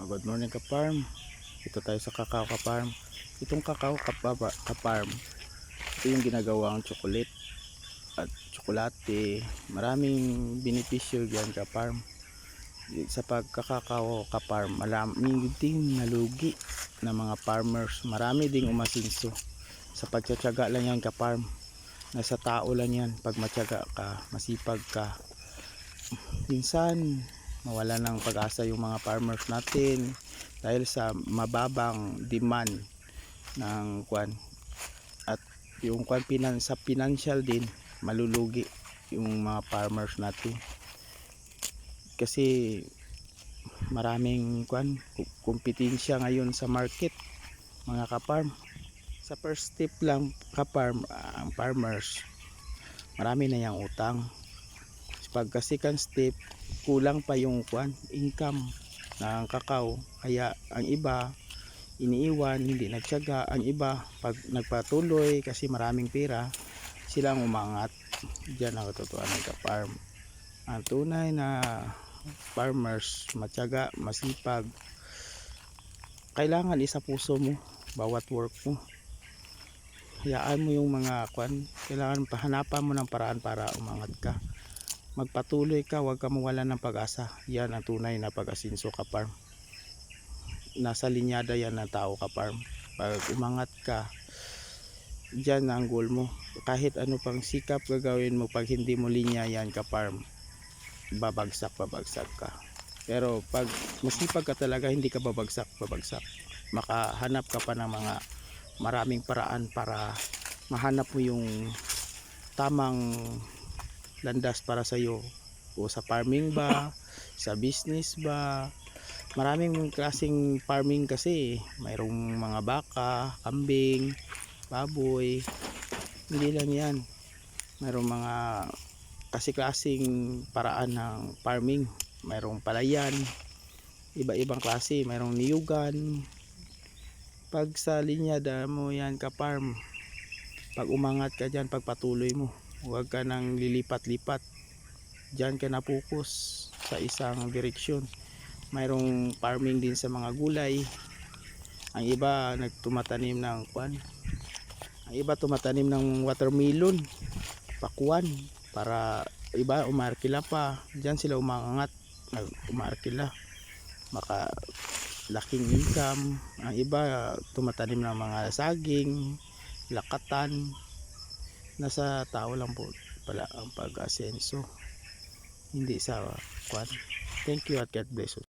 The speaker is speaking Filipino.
Good morning ka-farm. Ito tayo sa kakao ka-farm. Itong kakao ka-farm, ito yung ginagawang chocolate at tsokolate. Maraming benepisyo yan ka-farm. Sa pagkakakao ka-farm, maraming ding nalugi ng mga farmers. Marami ding umasinso. Sa pagtsatsaga lang yan ka-farm. Nasa tao lang yan. Pag matyaga ka, masipag ka, minsan mawala ng pag-asa yung mga farmers natin dahil sa mababang demand ng kwan, at yung kwan sa financial din malulugi yung mga farmers natin kasi maraming kwan kompetensya ngayon sa market mga ka-farm. Sa first step lang ka-farm, ang farmers marami na yang utang. Pagka second step, kulang pa yung income ng kakao, kaya ang iba iniiwan, hindi nagtiyaga. Ang iba pag nagpatuloy kasi maraming pera, silang umangat. Diyan ang katotohanan ng ka-farm. Ang tunay na farmers, matyaga, masipag. Kailangan isa puso mo bawat work mo. Hayaan mo yung mga kailangan pahanapan mo ng paraan para umangat ka. Magpatuloy ka, huwag ka mawalan ng pag-asa. Yan ang tunay na pag-asinso ka-farm. Nasa linyada yan ng tao ka-farm. Pag umangat ka, dyan ang goal mo. Kahit ano pang sikap gagawin mo, pag hindi mo linya yan ka-farm, babagsak ka. Pero pag masipag ka talaga, hindi ka babagsak. Makahanap ka pa ng mga maraming paraan para mahanap mo yung tamang landas para sa iyo, o sa farming ba, sa business ba. Maraming klaseng farming kasi, mayroong mga baka, kambing, baboy. Hindi lang yan, mayroong mga klaseng paraan ng farming. Mayroong palayan, iba-ibang klase, mayroong niyugan. Pag sa linyada mo yan ka-farm, pag umangat ka dyan, pagpatuloy mo, huwag ka nang lilipat-lipat. Diyan ka na focus sa isang direksyon. Mayroong farming din sa mga gulay. Ang iba nagtumatanim ng ang iba tumatanim ng watermelon, pakwan, para iba umarkila pa. Diyan sila umangat, umarkila, maka laking income. Ang iba tumatanim ng mga saging, lakatan. Nasa tao lang po pala ang pag-asenso, hindi sa kwan. Thank you at God bless you.